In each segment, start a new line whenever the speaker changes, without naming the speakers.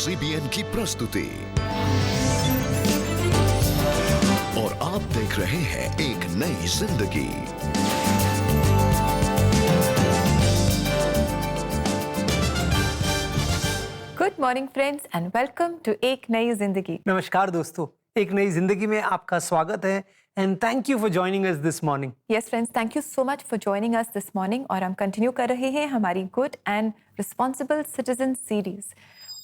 CBN की प्रस्तुति और आप देख रहे हैं एक नई जिंदगी।
Good morning friends and welcome to एक नई जिंदगी।
नमस्कार दोस्तों, एक नई जिंदगी में आपका स्वागत है and thank you for joining us this morning.
Yes friends, thank you so much for joining us this morning. और हम कंटिन्यू कर रहे हैं हमारी good and responsible citizen series.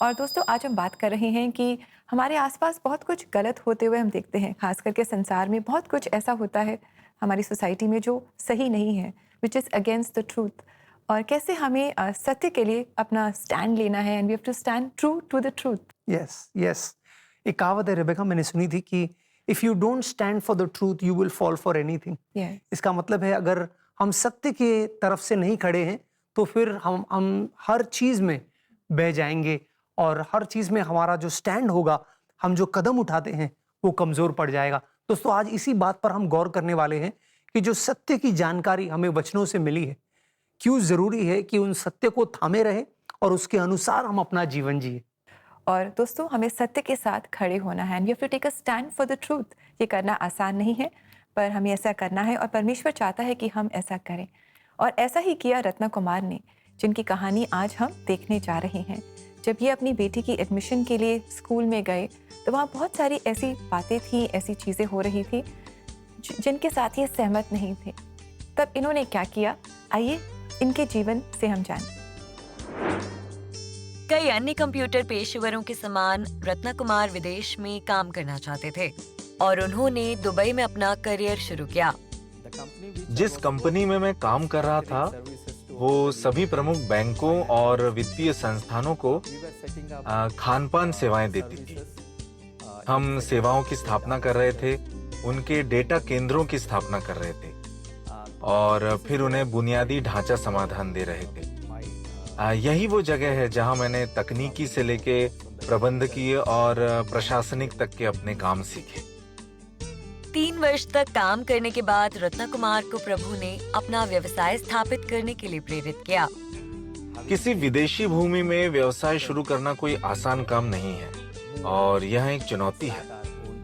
और दोस्तों, आज हम बात कर रहे हैं कि हमारे आसपास बहुत कुछ गलत होते हुए हम देखते हैं। खास करके संसार में बहुत कुछ ऐसा होता है हमारी सोसाइटी में जो सही नहीं है, which is against the truth. और कैसे हमें सत्य के लिए अपना स्टैंड लेना है and we have to stand true to the truth.
Yes, एक कहावत है रेबेका, मैंने सुनी थी कि if you don't stand for the truth you will fall for anything. इसका मतलब है अगर हम सत्य के तरफ से नहीं खड़े हैं तो फिर हम हर चीज में बह जाएंगे और हर चीज में हमारा जो स्टैंड होगा, हम जो कदम उठाते हैं वो कमजोर पड़ जाएगा। दोस्तों, आज इसी बात पर हम गौर करने वाले हैं कि जो सत्य की जानकारी हमें वचनों से मिली है, क्यों जरूरी है कि उन सत्य को थामे रहे और उसके अनुसार हम अपना जीवन जिए।
और दोस्तों, हमें सत्य के साथ खड़े होना है and we have to take a stand for the truth. ये करना आसान नहीं है, पर हमें ऐसा करना है और परमेश्वर चाहता है कि हम ऐसा करें। और ऐसा ही किया रत्ना कुमार ने, जिनकी कहानी आज हम देखने जा रहे हैं। जब ये अपनी बेटी की एडमिशन के लिए स्कूल में गए तो वहाँ बहुत सारी ऐसी बातें थी, ऐसी चीज़ें हो रही थी जिनके साथ ये सहमत नहीं थे। तब इन्होंने क्या किया, आइए इनके जीवन से हम जानें।
कई अन्य कंप्यूटर पेशेवरों के समान रत्ना कुमार विदेश में काम करना चाहते थे और उन्होंने दुबई में अपना करियर शुरू किया।
जिस कंपनी में मैं काम कर रहा था वो सभी प्रमुख बैंकों और वित्तीय संस्थानों को खानपान सेवाएं देती थी। हम सेवाओं की स्थापना कर रहे थे, उनके डेटा केंद्रों की स्थापना कर रहे थे और फिर उन्हें बुनियादी ढांचा समाधान दे रहे थे। यही वो जगह है जहां मैंने तकनीकी से लेके प्रबंधकीय और प्रशासनिक तक के अपने काम सीखे।
3 वर्ष तक काम करने के बाद रत्ना कुमार को प्रभु ने अपना व्यवसाय स्थापित करने के लिए प्रेरित किया।
किसी विदेशी भूमि में व्यवसाय शुरू करना कोई आसान काम नहीं है और यह एक चुनौती है,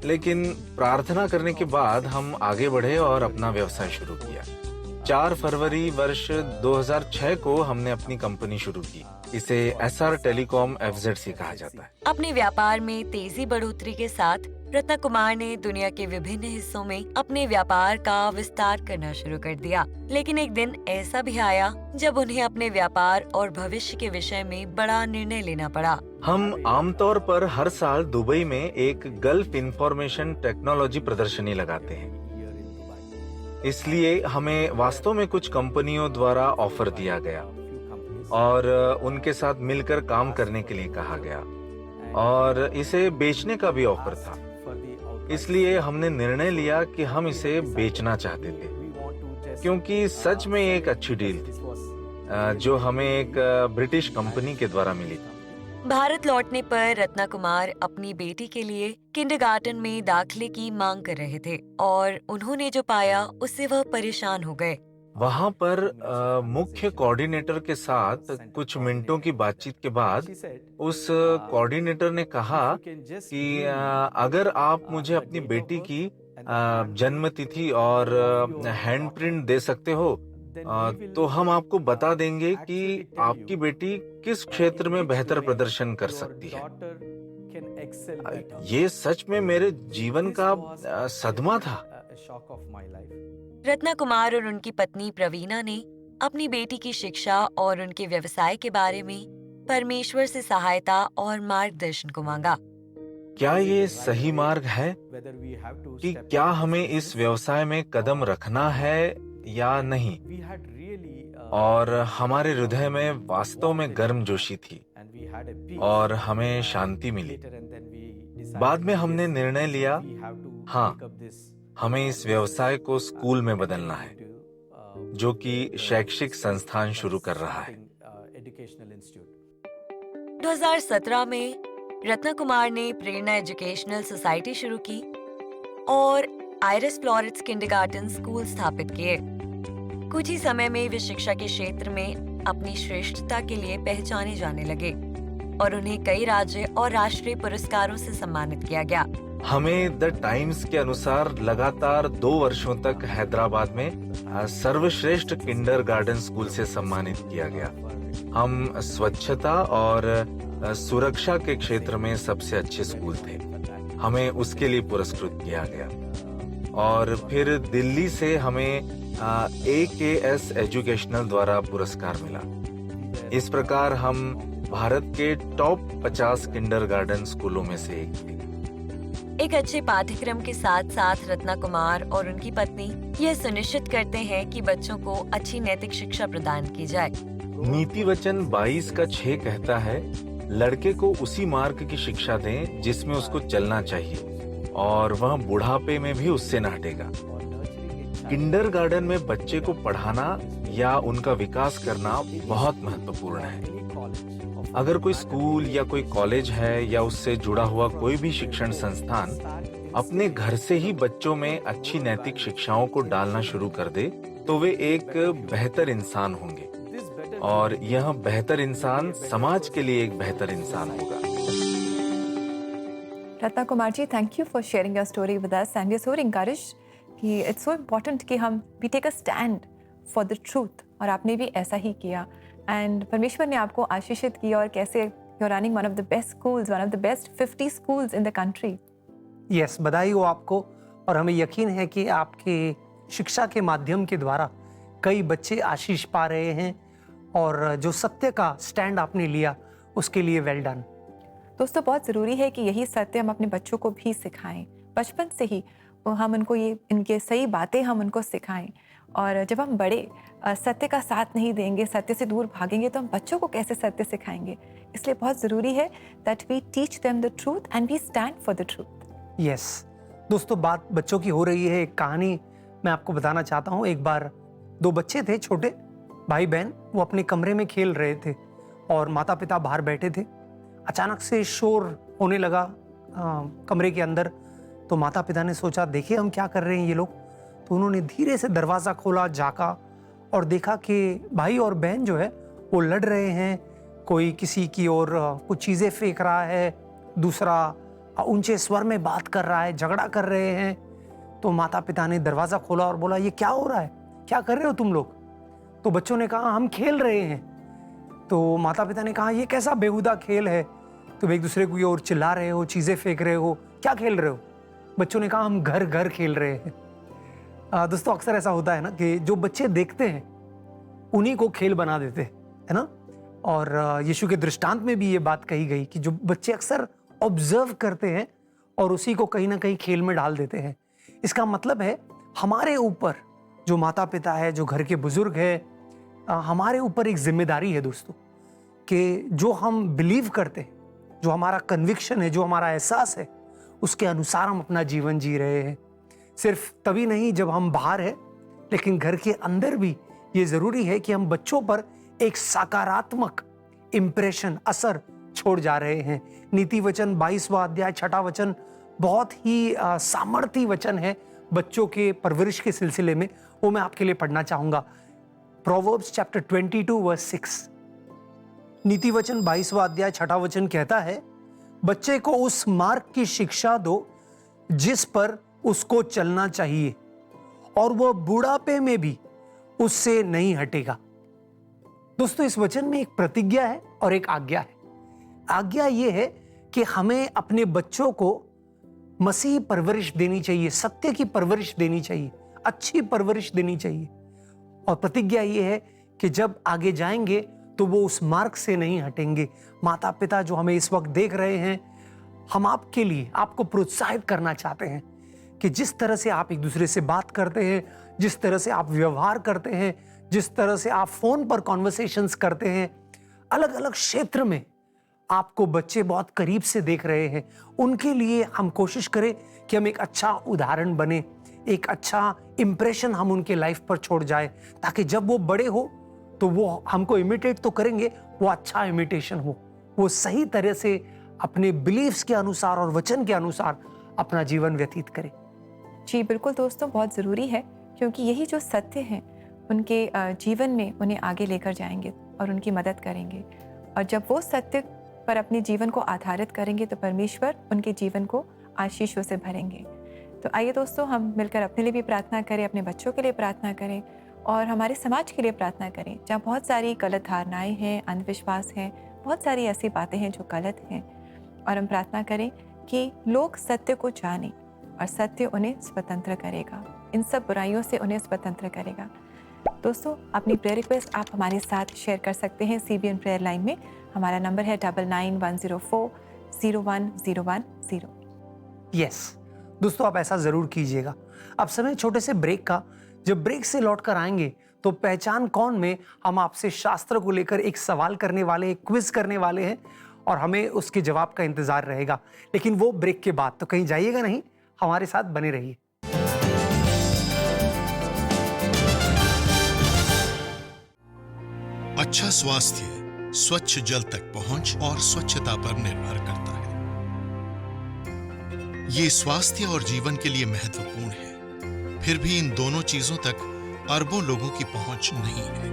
लेकिन प्रार्थना करने के बाद हम आगे बढ़े और अपना व्यवसाय शुरू किया। 4 फरवरी वर्ष 2006 को हमने अपनी कंपनी शुरू की। इसे SR टेलीकॉम FZC कहा जाता है।
अपने व्यापार में तेजी बढ़ोतरी के साथ रत्ना कुमार ने दुनिया के विभिन्न हिस्सों में अपने व्यापार का विस्तार करना शुरू कर दिया। लेकिन एक दिन ऐसा भी आया जब उन्हें अपने व्यापार और भविष्य के विषय में बड़ा निर्णय लेना पड़ा।
हम आमतौर पर हर साल दुबई में एक गल्फ इंफॉर्मेशन टेक्नोलॉजी प्रदर्शनी लगाते हैं, इसलिए हमें वास्तव में कुछ कंपनियों द्वारा ऑफर दिया गया और उनके साथ मिलकर काम करने के लिए कहा गया और इसे बेचने का भी ऑफर था। इसलिए हमने निर्णय लिया कि हम इसे बेचना चाहते थे, क्योंकि सच में एक अच्छी डील थी जो हमें एक ब्रिटिश कंपनी के द्वारा मिली थी।
भारत लौटने पर रत्ना कुमार अपनी बेटी के लिए किंडरगार्टन में दाखिले की मांग कर रहे थे और उन्होंने जो पाया उससे वह परेशान हो गए।
वहाँ पर मुख्य कोऑर्डिनेटर के साथ कुछ मिनटों की बातचीत के बाद उस कोऑर्डिनेटर ने कहा कि अगर आप मुझे अपनी बेटी की जन्म तिथि और हैंडप्रिंट दे सकते हो तो हम आपको बता देंगे कि आपकी बेटी किस क्षेत्र में बेहतर प्रदर्शन कर सकती है। ये सच में मेरे जीवन का सदमा था।
रत्ना कुमार और उनकी पत्नी प्रवीणा ने अपनी बेटी की शिक्षा और उनके व्यवसाय के बारे में परमेश्वर से सहायता और मार्गदर्शन को मांगा।
क्या ये सही मार्ग है कि क्या हमें इस व्यवसाय में कदम रखना है या नहीं? और हमारे हृदय में वास्तव में गर्मजोशी थी और हमें शांति मिली। बाद में हमने निर्णय लिया, हाँ, हमें इस व्यवसाय को स्कूल में बदलना है, जो कि शैक्षिक संस्थान शुरू कर रहा है।
2017 में रत्ना कुमार ने प्रेरणा एजुकेशनल सोसाइटी शुरू की और आयरिस फ्लोरेट्स किंडरगार्टन स्कूल स्थापित किए। कुछ ही समय में वे शिक्षा के क्षेत्र में अपनी श्रेष्ठता के लिए पहचाने जाने लगे। और उन्हें कई राज्य और राष्ट्रीय पुरस्कारों से सम्मानित किया गया।
हमें द टाइम्स के अनुसार लगातार 2 वर्षों तक हैदराबाद में सर्वश्रेष्ठ किंडरगार्टन स्कूल से सम्मानित किया गया। हम स्वच्छता और सुरक्षा के क्षेत्र में सबसे अच्छे स्कूल थे। हमें उसके लिए पुरस्कृत किया गया। और फिर दिल्ली से हमें AKS एजुकेशनल द्वारा पुरस्कार मिला। इस प्रकार हम भारत के टॉप 50 किंडरगार्टन स्कूलों में से एक थे।
एक अच्छे पाठ्यक्रम के साथ साथ रत्ना कुमार और उनकी पत्नी यह सुनिश्चित करते हैं कि बच्चों को अच्छी नैतिक शिक्षा प्रदान की जाए।
नीति वचन 22:6 कहता है, लड़के को उसी मार्ग की शिक्षा दें जिसमें उसको चलना चाहिए और वह बुढ़ापे में भी उससे न हटेगा। किंडरगार्टन में बच्चे को पढ़ाना या उनका विकास करना बहुत महत्वपूर्ण है। अगर कोई स्कूल या कोई कॉलेज है या उससे जुड़ा हुआ कोई भी शिक्षण संस्थान अपने घर से ही बच्चों में अच्छी नैतिक शिक्षाओं को डालना शुरू कर दे, तो वे एक बेहतर इंसान होंगे और यह बेहतर इंसान समाज के लिए एक बेहतर इंसान होगा।
Ratna Kumar ji, thank you for sharing your story with us and we are so encouraged कि इट्स सो इम्पोर्टेंट कि हम we take a stand for the truth, और आपने भी ऐसा ही किया एंड परमेश्वर ने आपको आशीषित किया और कैसे you are running one of the best schools, one of the best 50 schools in the country.
Yes, बधाई हो आपको। और हमें यकीन है कि आपके शिक्षा के माध्यम के द्वारा कई बच्चे आशीष पा रहे हैं और जो सत्य का स्टैंड आपने लिया उसके लिए वेल डन।
दोस्तों, बहुत ज़रूरी है कि यही सत्य हम अपने बच्चों को भी सिखाएं, बचपन से ही हम उनको ये इनके सही बातें हम उनको सिखाएं। और जब हम बड़े सत्य का साथ नहीं देंगे, सत्य से दूर भागेंगे, तो हम बच्चों को कैसे सत्य सिखाएंगे। इसलिए बहुत ज़रूरी है that we teach them the truth and we stand for the truth.
Yes दोस्तों, बात बच्चों की हो रही है। एक कहानी मैं आपको बताना चाहता हूँ। एक बार 2 बच्चे थे, छोटे भाई बहन, वो अपने कमरे में खेल रहे थे और माता पिता बाहर बैठे थे। अचानक से शोर होने लगा कमरे के अंदर। तो माता पिता ने सोचा, देखिए हम क्या कर रहे हैं ये लोग। तो उन्होंने धीरे से दरवाज़ा खोला, झाँका और देखा कि भाई और बहन जो है वो लड़ रहे हैं। कोई किसी की ओर कुछ चीज़ें फेंक रहा है, दूसरा ऊंचे स्वर में बात कर रहा है, झगड़ा कर रहे हैं। तो माता पिता ने दरवाज़ा खोला और बोला, ये क्या हो रहा है, क्या कर रहे हो तुम लोग? तो बच्चों ने कहा, हम खेल रहे हैं। तो माता पिता ने कहा, ये कैसा बेहुदा खेल है, तुम एक दूसरे की ओर चिल्ला रहे हो, चीज़ें फेंक रहे हो, क्या खेल रहे हो? बच्चों ने कहा, हम घर घर खेल रहे हैं। दोस्तों, अक्सर ऐसा होता है ना कि जो बच्चे देखते हैं उन्हीं को खेल बना देते हैं, है ना। और यीशु के दृष्टांत में भी ये बात कही गई कि जो बच्चे अक्सर ऑब्जर्व करते हैं और उसी को कहीं ना कहीं खेल में डाल देते हैं। इसका मतलब है हमारे ऊपर, जो माता पिता है, जो घर के बुजुर्ग है, हमारे ऊपर एक जिम्मेदारी है दोस्तों, कि जो हम बिलीव करते हैं, जो हमारा कन्विक्शन है, जो हमारा एहसास है, उसके अनुसार हम अपना जीवन जी रहे हैं। सिर्फ तभी नहीं जब हम बाहर हैं, लेकिन घर के अंदर भी ये ज़रूरी है कि हम बच्चों पर एक सकारात्मक इम्प्रेशन, असर छोड़ जा रहे हैं। नीति वचन 22वां अध्याय 6वां वचन बहुत ही सामर्थी वचन है बच्चों के परवरिश के सिलसिले में। वो मैं आपके लिए पढ़ना चाहूँगा। Proverbs chapter 22 verse 6। नीति वचन 22वां अध्याय 6वां वचन कहता है, बच्चे को उस मार्ग की शिक्षा दो जिस पर उसको चलना चाहिए और वह बुढ़ापे में भी उससे नहीं हटेगा। दोस्तों, इस वचन में एक प्रतिज्ञा है और एक आज्ञा है। आज्ञा यह है कि हमें अपने बच्चों को मसीही परवरिश देनी चाहिए, सत्य की परवरिश देनी चाहिए, अच्छी परवरिश देनी चाहिए। और प्रतिज्ञा यह है कि जब आगे जाएंगे तो वो उस मार्ग से नहीं हटेंगे। माता पिता जो हमें इस वक्त देख रहे हैं, हम आपके लिए आपको प्रोत्साहित करना चाहते हैं कि जिस तरह से आप एक दूसरे से बात करते हैं, जिस तरह से आप व्यवहार करते हैं, जिस तरह से आप फोन पर कॉन्वर्सेशंस करते हैं, अलग अलग क्षेत्र में आपको बच्चे बहुत करीब से देख रहे हैं। उनके लिए हम कोशिश करें कि हम एक अच्छा उदाहरण बने, एक अच्छा इंप्रेशन हम उनके लाइफ पर छोड़ जाए, ताकि जब वो बड़े हो तो वो हमको इमिटेट तो करेंगे, वो अच्छा इमिटेशन हो, वो सही तरह से अपने बिलीव्स के अनुसार और वचन के अनुसार अपना जीवन व्यतीत करें।
जी बिल्कुल दोस्तों, बहुत ज़रूरी है, क्योंकि यही जो सत्य हैं उनके जीवन में उन्हें आगे लेकर जाएंगे और उनकी मदद करेंगे। और जब वो सत्य पर अपने जीवन को आधारित करेंगे तो परमेश्वर उनके जीवन को आशीषों से भरेंगे। तो आइए दोस्तों, हम मिलकर अपने लिए भी प्रार्थना करें, अपने बच्चों के लिए प्रार्थना करें और हमारे समाज के लिए प्रार्थना करें, जहाँ बहुत सारी गलत धारणाएं हैं, अंधविश्वास हैं, बहुत सारी ऐसी बातें हैं जो गलत हैं। और हम प्रार्थना करें कि लोग सत्य को जानें और सत्य उन्हें स्वतंत्र करेगा, इन सब बुराइयों से उन्हें स्वतंत्र करेगा। दोस्तों, अपनी प्रेयर रिक्वेस्ट आप हमारे साथ शेयर कर सकते हैं CBN प्रेयर लाइन में। हमारा नंबर है 9910401010।
यस दोस्तों, आप ऐसा जरूर कीजिएगा। अब समय छोटे से ब्रेक का। जब ब्रेक से लौट कर आएंगे तो पहचान कौन में हम आपसे शास्त्र को लेकर एक सवाल करने वाले, एक क्विज करने वाले हैं और हमें उसके जवाब का इंतजार रहेगा, लेकिन वो ब्रेक के बाद। तो कहीं जाइएगा नहीं, हमारे साथ बने रहिए।
अच्छा स्वास्थ्य स्वच्छ जल तक पहुंच और स्वच्छता पर निर्भर करता है। ये स्वास्थ्य और जीवन के लिए महत्वपूर्ण है, फिर भी इन दोनों चीजों तक अरबों लोगों की पहुंच नहीं है।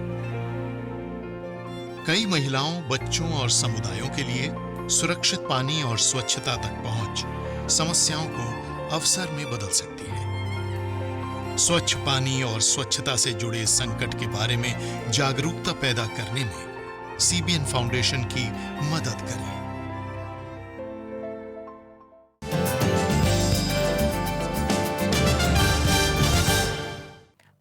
कई महिलाओं, बच्चों और समुदायों के लिए सुरक्षित पानी और स्वच्छता तक पहुंच समस्याओं को अवसर में बदल सकती है। स्वच्छ पानी और स्वच्छता से जुड़े संकट के बारे में जागरूकता पैदा करने में CBN फाउंडेशन की मदद करें।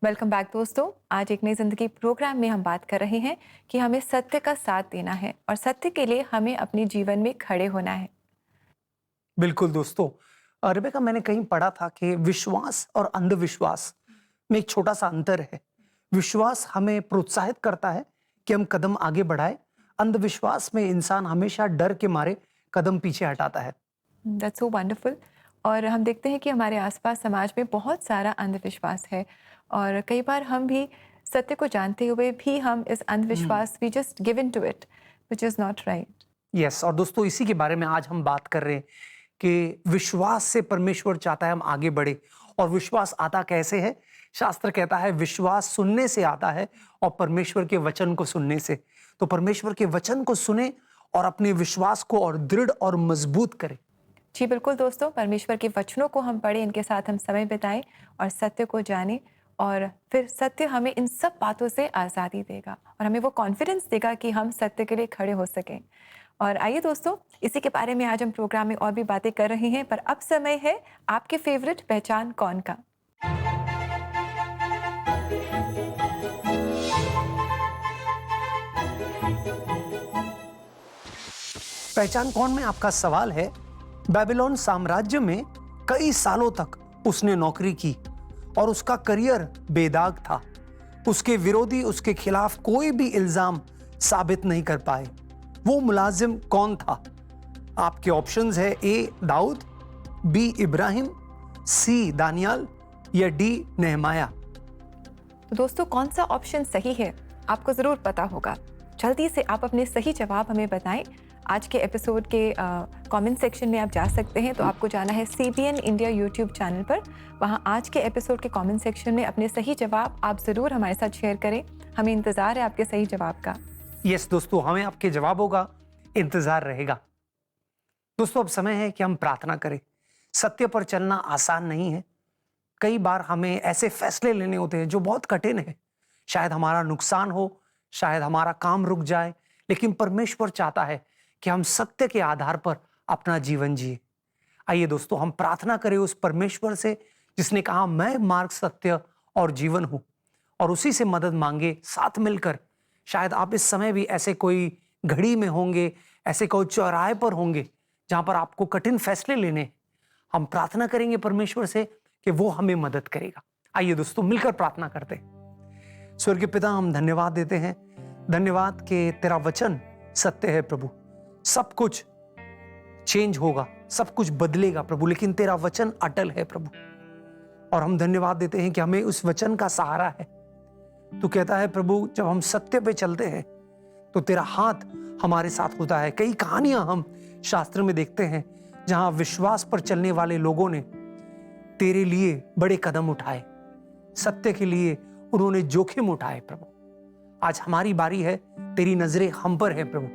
वेलकम बैक दोस्तों। आज एक नई जिंदगी प्रोग्राम में हम बात कर रहे हैं कि हमें सत्य का साथ देना है और सत्य के लिए हमें अपने जीवन में खड़े होना है।
बिल्कुल दोस्तों, रेबेका, मैंने कहीं पढ़ा था कि विश्वास और अंधविश्वास में एक छोटा सा अंतर है। विश्वास हमें प्रोत्साहित करता है कि हम कदम आगे बढ़ाए, अंधविश्वास में इंसान हमेशा डर के मारे कदम पीछे हटाता है।
That's so wonderful. और हम देखते हैं कि हमारे आसपास समाज में बहुत सारा अंधविश्वास है और कई बार हम भी सत्य को जानते हुए भी हम इस अंधविश्वास we just give in to it, which is not right.
Yes, और दोस्तों इसी के बारे में आज हम बात कर रहे हैं कि विश्वास से परमेश्वर चाहता है हम आगे बढ़े। और विश्वास आता कैसे है? शास्त्र कहता है विश्वास सुनने से आता है और परमेश्वर के वचन को सुनने से। तो परमेश्वर के वचन को सुने और अपने विश्वास को और दृढ़ और मजबूत करें।
जी बिल्कुल दोस्तों, परमेश्वर के वचनों को हम पढ़ें, इनके साथ हम समय बिताएं और सत्य को जानें और फिर सत्य हमें इन सब बातों से आज़ादी देगा और हमें वो कॉन्फिडेंस देगा कि हम सत्य के लिए खड़े हो सकें। और आइए दोस्तों, इसी के बारे में आज हम प्रोग्राम में और भी बातें कर रहे हैं, पर अब समय है आपके फेवरेट पहचान कौन का।
पहचान कौन में आपका सवाल है, बेबीलोन साम्राज्य में कई सालों तक उसने नौकरी की और उसका करियर बेदाग था। उसके विरोधी उसके खिलाफ कोई भी इल्जाम साबित नहीं कर पाए। वो मुलाजिम कौन था? आपके ऑप्शंस है A Dawood, B Ibrahim, C Daniyal या D नेहमाया।
तो दोस्तों, कौन सा ऑप्शन सही है आपको ज़रूर पता होगा। जल्दी से आप अपने सही जवाब हमें बताएं। आज के एपिसोड के कमेंट सेक्शन में आप जा सकते हैं। तो आपको जाना है CBN इंडिया यूट्यूब चैनल पर। वहां आज के एपिसोड के कमेंट सेक्शन में अपने सही जवाब आप ज़रूर हमारे साथ शेयर करें। हमें इंतज़ार है आपके सही जवाब का।
यस दोस्तों, हमें आपके जवाबों का इंतजार रहेगा। दोस्तों, अब समय है कि हम प्रार्थना करें। सत्य पर चलना आसान नहीं है। कई बार हमें ऐसे फैसले लेने होते हैं जो बहुत कठिन है। शायद हमारा नुकसान हो, शायद हमारा काम रुक जाए, लेकिन परमेश्वर चाहता है कि हम सत्य के आधार पर अपना जीवन जिए। आइए दोस्तों, हम प्रार्थना करें उस परमेश्वर से जिसने कहा मैं मार्ग, सत्य और जीवन हूं, और उसी से मदद मांगे साथ मिलकर। शायद आप इस समय भी ऐसे कोई घड़ी में होंगे, ऐसे कोई चौराहे पर होंगे जहां पर आपको कठिन फैसले लेने हैं। हम प्रार्थना करेंगे परमेश्वर से कि वो हमें मदद करेगा। आइए दोस्तों, मिलकर प्रार्थना करते हैं। स्वर्गीय पिता, हम धन्यवाद देते हैं। धन्यवाद कि तेरा वचन सत्य है प्रभु। सब कुछ चेंज होगा, सब कुछ बदलेगा प्रभु, लेकिन तेरा वचन अटल है प्रभु। और हम धन्यवाद देते हैं कि हमें उस वचन का सहारा है। तू कहता है प्रभु, जब हम सत्य पे चलते हैं तो तेरा हाथ हमारे साथ होता है। कई कहानियां हम शास्त्र में देखते हैं जहां विश्वास पर चलने वाले लोगों ने तेरे लिए बड़े कदम उठाए, सत्य के लिए उन्होंने जोखिम उठाए प्रभु। आज हमारी बारी है, तेरी नजरें हम पर है प्रभु,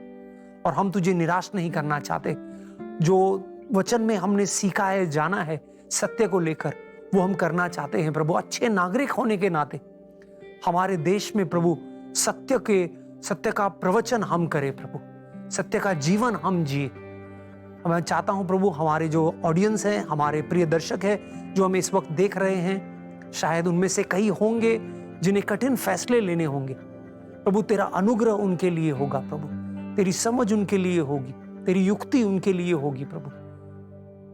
और हम तुझे निराश नहीं करना चाहते। जो वचन में हमने सीखा है, जाना है सत्य को लेकर, वो हम करना चाहते हैं प्रभु। अच्छे नागरिक होने के नाते हमारे देश में प्रभु सत्य का प्रवचन हम करें प्रभु, सत्य का जीवन हम जिए। मैं चाहता हूं प्रभु, हमारे जो ऑडियंस है, हमारे प्रिय दर्शक है जो हमें इस वक्त देख रहे हैं, शायद उनमें से कई होंगे जिन्हें कठिन फैसले लेने होंगे प्रभु। तेरा अनुग्रह उनके लिए होगा प्रभु, तेरी समझ उनके लिए होगी, तेरी युक्ति उनके लिए होगी प्रभु,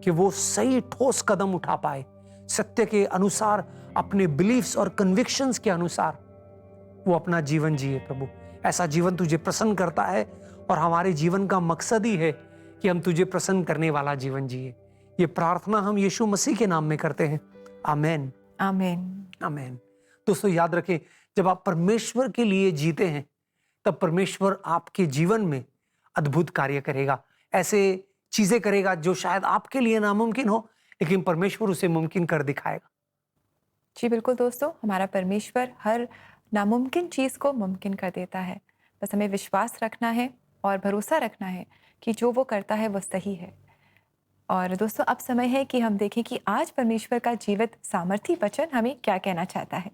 कि वो सही ठोस कदम उठा पाए, सत्य के अनुसार, अपने बिलीफ्स और कन्विक्शंस के अनुसार वो अपना जीवन जिए प्रभु। ऐसा जीवन तुझे प्रसन्न करता है और हमारे जीवन का मकसद ही है कि हम तुझे प्रसन्न करने वाला जीवन जिए। ये प्रार्थना हम यीशु मसीह के नाम में करते हैं, आमेन,
आमेन,
आमेन। दोस्तों याद रखें, जब आप परमेश्वर के लिए जीते हैं तब परमेश्वर आपके जीवन में अद्भुत कार्य करेगा, ऐसे चीजें करेगा जो शायद आपके लिए नामुमकिन हो, लेकिन परमेश्वर उसे मुमकिन कर दिखाएगा।
जी बिल्कुल दोस्तों, हमारा परमेश्वर हर नामुमकिन चीज़ को मुमकिन कर देता है। बस हमें विश्वास रखना है और भरोसा रखना है कि जो वो करता है वो सही है। और दोस्तों अब समय है कि हम देखें कि आज परमेश्वर का जीवित सामर्थी वचन हमें क्या कहना चाहता है।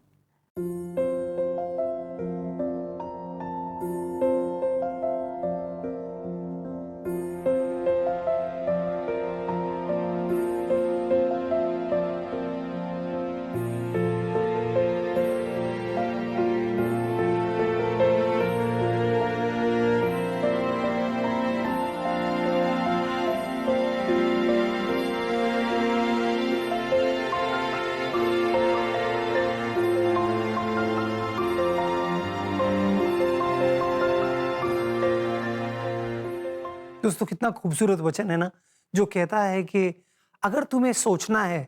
दोस्तों कितना खूबसूरत वचन है ना, जो कहता है कि अगर तुम्हें सोचना है,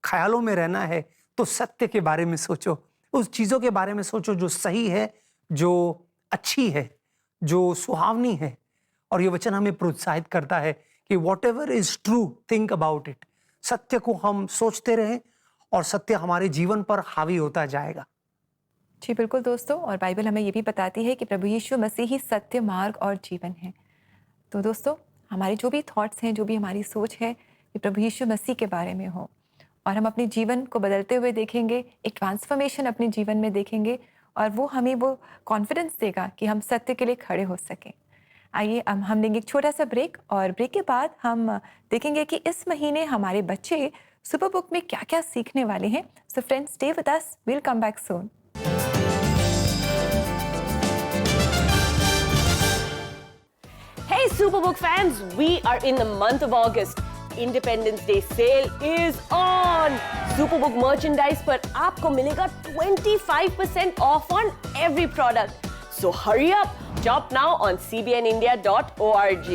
ख्यालों में रहना है, तो सत्य के बारे में सोचो, उस चीज़ों के बारे में सोचो जो सही है, जो अच्छी है, जो सुहावनी है। और ये वचन हमें प्रोत्साहित करता है कि what ever is true think about it. सत्य को हम सोचते रहें और सत्य हमारे जीवन पर हावी होता जाएगा।
जी बिल्कुल दोस्तों, और बाइबल हमें ये भी बताती है कि प्रभु यीशु मसीह ही सत्य, मार्ग और जीवन है। तो दोस्तों हमारे जो भी थॉट्स हैं, जो भी हमारी सोच है, ये प्रभु यीशु मसीह के बारे में हो, और हम अपने जीवन को बदलते हुए देखेंगे, एक ट्रांसफॉर्मेशन अपने जीवन में देखेंगे, और वो हमें वो कॉन्फिडेंस देगा कि हम सत्य के लिए खड़े हो सकें। आइए अब हम लेंगे एक छोटा सा ब्रेक, और ब्रेक के बाद हम देखेंगे कि इस महीने हमारे बच्चे सुपर बुक में क्या क्या सीखने वाले हैं। So friends, stay with us, we will come back soon.
Hey Superbook fans, we are in the month of August. Independence Day sale is on. Superbook merchandise पर आपको मिलेगा 25% off on every product. So hurry up, shop now on cbnindia.org.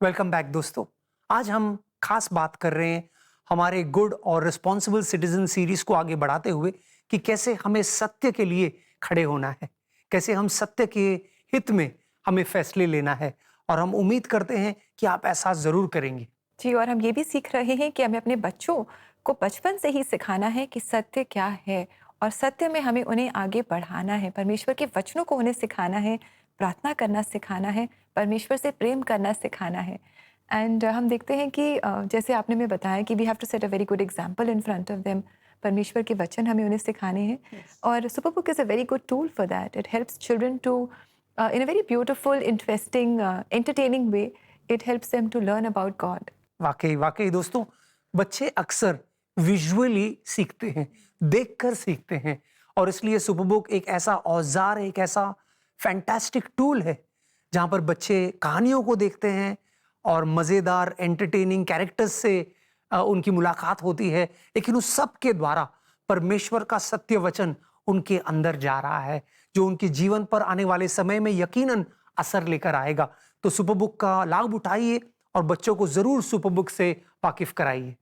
Welcome back दोस्तों। आज हम खास बात कर रहे हैं हमारे गुड और रिस्पॉन्सिबल सिटीजन सीरीज को आगे बढ़ाते हुए कि कैसे हमें सत्य के लिए खड़े होना है, कैसे हम सत्य के हित में हमें फैसले लेना है, और हम उम्मीद करते हैं कि आप ऐसा जरूर करेंगे।
जी, और हम ये भी सीख रहे हैं कि हमें अपने बच्चों को बचपन से ही सिखाना है कि सत्य क्या है, और सत्य में हमें उन्हें आगे बढ़ाना है। परमेश्वर के वचनों को उन्हें सिखाना है, प्रार्थना करना सिखाना है, परमेश्वर से प्रेम करना सिखाना है। एंड हम देखते हैं कि जैसे आपने हमें बताया कि we have to set a very good example in front of them. परमेश्वर के वचन हमें उन्हें सिखाने हैं, और Superbook is a very good tool for that. It helps children to in a very beautiful, interesting, entertaining way, it helps them to learn about God.
वाकई दोस्तों, बच्चे अक्सर विजुअली सीखते हैं, देखकर सीखते हैं, और इसलिए सुपर बुक एक ऐसा औजार है, एक ऐसा फैंटास्टिक टूल है जहाँ पर बच्चे कहानियों को देखते हैं और मज़ेदार एंटरटेनिंग कैरेक्टर्स से उनकी मुलाकात होती है, लेकिन उस सब के द्वारा परमेश्वर का सत्य वचन उनके अंदर जा रहा है, जो उनके जीवन पर आने वाले समय में यकीनन असर लेकर आएगा। तो सुपर बुक का लाभ उठाइए और बच्चों को ज़रूर सुपर बुक से वाकिफ कराइए।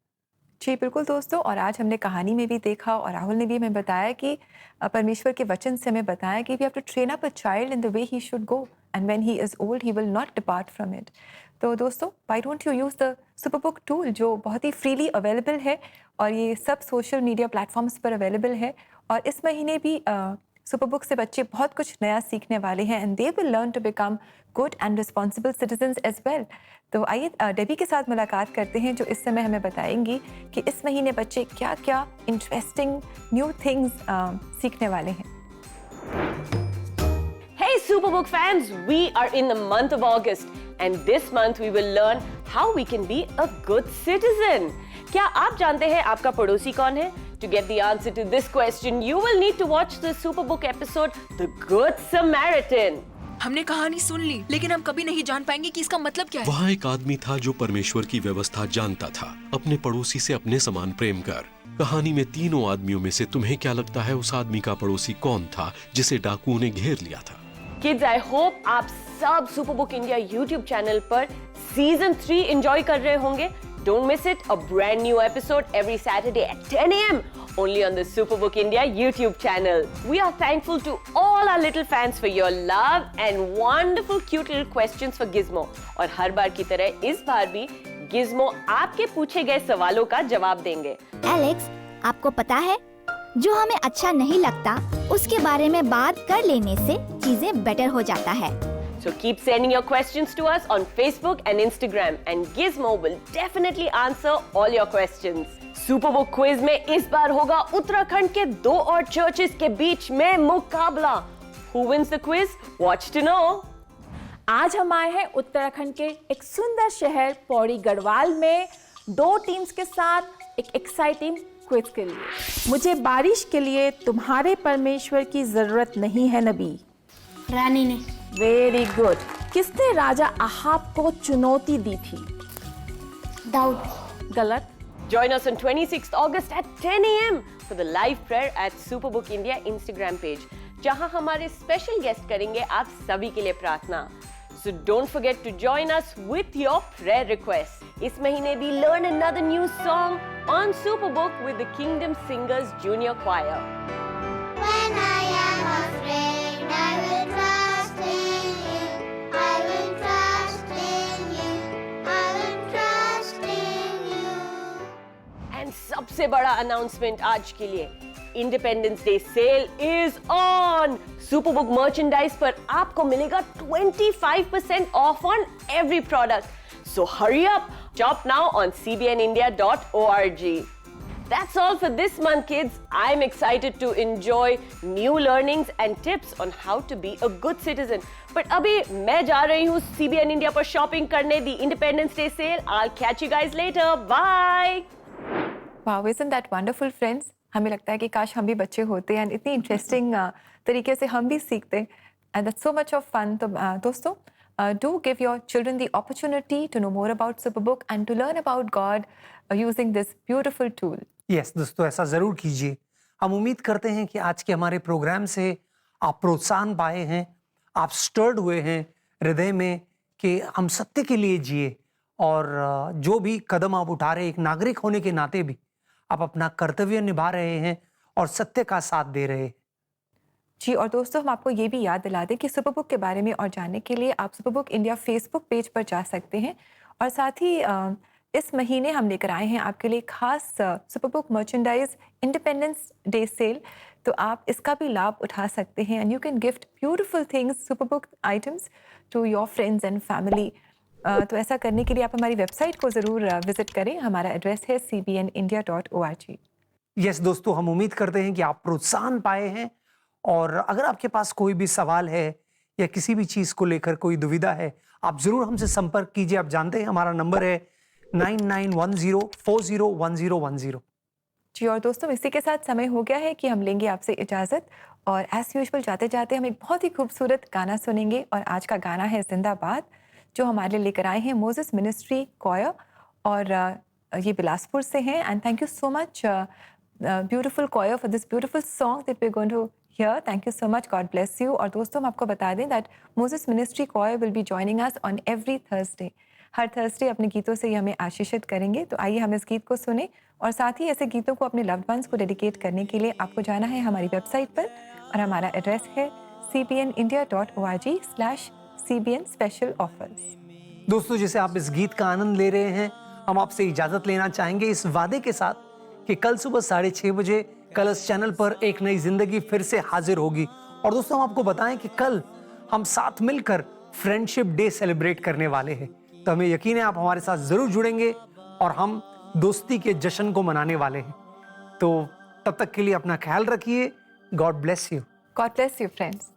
जी बिल्कुल दोस्तों, और आज हमने कहानी में भी देखा, और राहुल ने भी हमें बताया कि परमेश्वर के वचन से हमें बताया कि we have to train up a child in the way he should go, and when he is old he will not depart from it. तो दोस्तों, why don't you use the Superbook tool, जो बहुत ही freely available है और ये सब social media platforms पर अवेलेबल है। और इस महीने भी सुपरबुक से बच्चे बहुत कुछ नया सीखने वाले हैं and they will learn to become good and responsible citizens as well. तो आइए डेबी के साथ मुलाकात करते हैं, जो इस समय हमें बताएंगी कि इस महीने बच्चे क्या क्या इंटरेस्टिंग न्यू थिंग्स सीखने वाले हैं।
Hey Superbook fans, we are in the month of August and this month we will learn how we can be a good citizen. क्या आप जानते हैं आपका पड़ोसी कौन है? To get the answer to this question, you will need to watch the Superbook episode The Good Samaritan.
हमने कहानी सुन ली, लेकिन हम कभी नहीं जान पाएंगे कि इसका मतलब क्या है।
वहाँ एक आदमी था जो परमेश्वर की व्यवस्था जानता था। अपने पड़ोसी से अपने समान प्रेम कर। कहानी में तीनों आदमियों में से तुम्हें क्या लगता है उस आदमी का पड़ोसी कौन था जिसे डाकुओं ने घेर लिया था?
Kids, I hope आप सब Superbook India YouTube चैनल पर सीजन 3 एंजॉय कर रहे होंगे। Don't miss it, a brand new episode every Saturday at 10 a.m. only on the Superbook India YouTube channel. We are thankful to all our little fans for your love and wonderful cute little questions for Gizmo. और हर बार की तरह इस बार भी Gizmo आपके पूछे गए सवालों का जवाब देंगे।
एलेक्स, आपको पता है जो हमें अच्छा नहीं लगता उसके बारे में बात कर लेने से चीजें बेटर हो जाता है।
So keep sending your questions to us on Facebook and Instagram and Gizmo will definitely answer all your questions. Superbook quiz में इस बार होगा उत्तराखंड के 2 और चर्चेस के बीच में मुकाबला। Who wins the quiz? Watch to know.
आज हम आए हैं उत्तराखंड के एक सुंदर शहर पौड़ी गढ़वाल में 2 टीम्स के साथ एक एक्साइटिंग क्विज के लिए। मुझे बारिश के लिए तुम्हारे परमेश्वर की जरूरत नहीं है नबी।
रानी ने।
Very good. किसने राजा अहाब को चुनौती दी थी?
दाऊद।
गलत।
Join us on 26th August at 10 a.m. for the live prayer at Superbook India Instagram page, जहां हमारे स्पेशल गेस्ट करेंगे आप सभी के लिए प्रार्थना। So don't forget to join us with your prayer requests. इस महीने भी learn another new song on Superbook with the Kingdom Singers Junior Choir.
When I am afraid, I will trust in you. I will trust in you. I will trust in you.
And सबसे बड़ा announcement आज के लिए, Independence Day sale is on. Superbook merchandise पर आपको मिलेगा 25% off on every product. So hurry up, shop now on cbnindia.org. That's all for this month, kids. I'm excited to enjoy new learnings and tips on how to be a good citizen. But अभी मैं जा रही हूँ CBN India पर shopping करने the Independence Day sale. I'll catch you guys later. Bye.
Wow, isn't that wonderful, friends? हमें लगता है कि काश हम भी बच्चे होते हैं, इतनी इंटरेस्टिंग तरीके से हम भी सीखते, and that's so much of fun. तो दोस्तों, do give your children the opportunity to know more about Superbook and to learn about God using this beautiful tool.
Yes दोस्तों, ऐसा ज़रूर कीजिए। हम उम्मीद करते हैं कि आज के हमारे प्रोग्राम से आप प्रोत्साहन पाए हैं, आप स्टर्ड हुए हैं हृदय में कि हम सत्य के लिए जिए, और जो भी कदम आप उठा रहे हैं एक नागरिक होने के नाते भी आप अपना कर्तव्य निभा रहे हैं और सत्य का साथ दे रहे हैं।
जी, और दोस्तों, हम आपको ये भी याद दिला दें कि सुपरबुक के बारे में और जानने के लिए आप सुपरबुक इंडिया फेसबुक पेज पर जा सकते हैं, और साथ ही इस महीने हम लेकर आए हैं आपके लिए खास Superbook merchandise Independence Day sale. तो आप इसका भी लाभ उठा सकते हैं and you can gift beautiful things, Superbook items to your friends and family. तो ऐसा करने के लिए आप हमारी वेबसाइट को ज़रूर विजिट करें। हमारा एड्रेस है cbnindia.org।
यस दोस्तों, हम उम्मीद करते हैं कि आप प्रोत्साहन पाए हैं, और अगर आपके पास कोई भी सवाल है या किसी भी चीज़ को लेकर कोई दुविधा है, आप ज़रूर हमसे संपर्क कीजिए। आप जानते हैं हमारा नंबर है 9910401010।
जी, और दोस्तों, इसी के साथ समय हो गया है कि हम लेंगे आपसे इजाज़त, और एज यूजुअल जाते जाते हम एक बहुत ही खूबसूरत गाना सुनेंगे, और आज का गाना है जिंदाबाद, जो हमारे लिए लेकर आए हैं मोजेस मिनिस्ट्री कॉयर, और ये बिलासपुर से हैं। And thank you so much beautiful choir for this beautiful song that we are going to hear. Thank you so much, God bless you. और दोस्तों, हम आपको बता दें that Moses ministry choir will be joining us on every Thursday. हर Thursday अपने गीतों से ये हमें आशीषित करेंगे। तो आइए हम इस गीत को सुने, और साथ ही ऐसे गीतों को अपने लव्ड वंस को डेडिकेट करने के लिए आपको जाना है हमारी वेबसाइट पर, और हमारा एड्रेस है cbnindia.org/cbn special offers।
दोस्तों, जैसे आप इस गीत का आनंद ले रहे हैं, हम आपसे इजाजत लेना चाहेंगे इस वादे के साथ कि कल सुबह 6:30 बजे कलर्स चैनल पर एक नई जिंदगी फिर से हाजिर होगी। और दोस्तों, हम आपको बताएं कि कल हम साथ मिलकर फ्रेंडशिप डे सेलिब्रेट करने वाले हैं। तो हमें यकीन है आप हमारे साथ जरूर जुड़ेंगे और हम दोस्ती के जश्न को मनाने वाले हैं। तो तब तक के लिए अपना ख्याल रखिए। God bless you.
God bless you friends.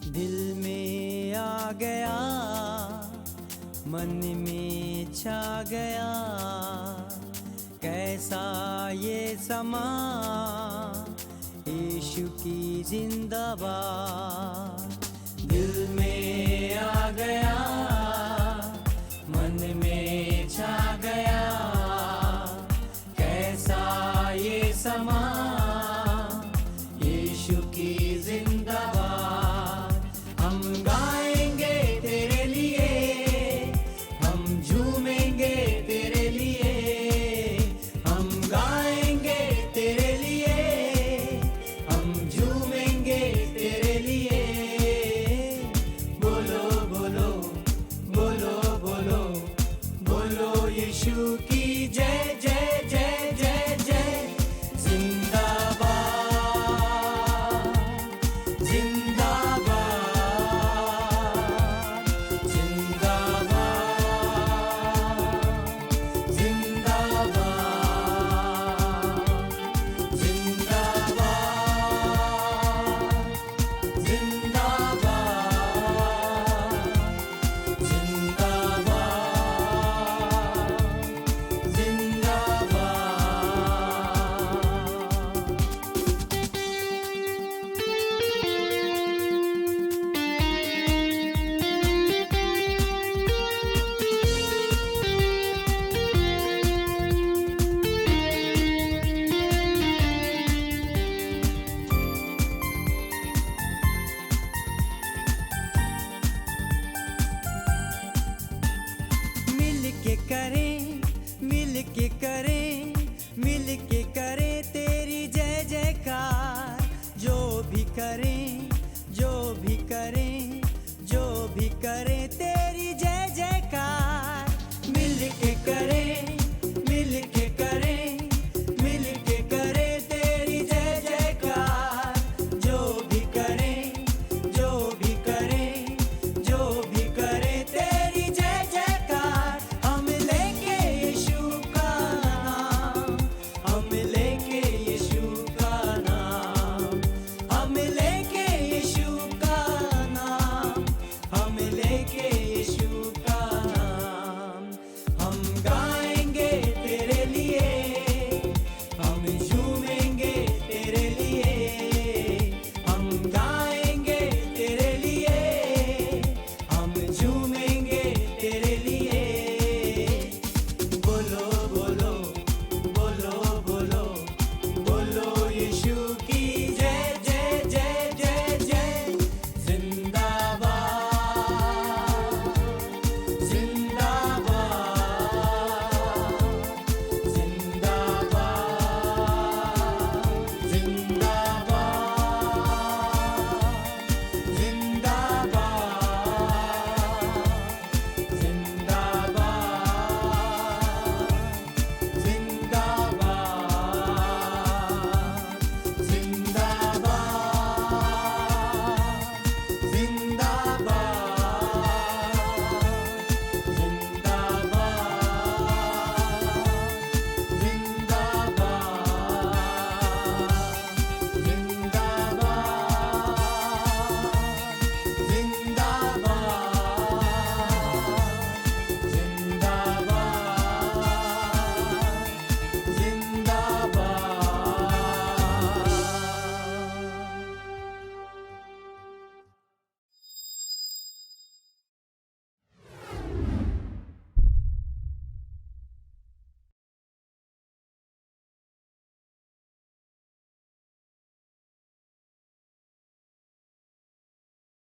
दिल में आ गया, मन में छा गया, कैसा ये समा, यीशु की जिंदाबाद। दिल में आ गया, मन में छा गया, कैसा ये समा, यीशु की जिंदाबाद। हम गाएंगे तेरे लिए, हम झूमेंगे तेरे लिए, हम गाएंगे तेरे लिए, हम झूमेंगे तेरे लिए। बोलो बोलो बोलो बोलो बोलो यीशु की जय जय जय जय जय। जिंदाबाद जिंदाबाद जिंदाबाद जिंदाबाद जिंदाबाद जिंदाबाद जिंदाबाद। मिल के करें, मिल के करें, मिल के करें तेरी जय जयकार। जो भी करें, जो भी करें, जो भी करें तेरी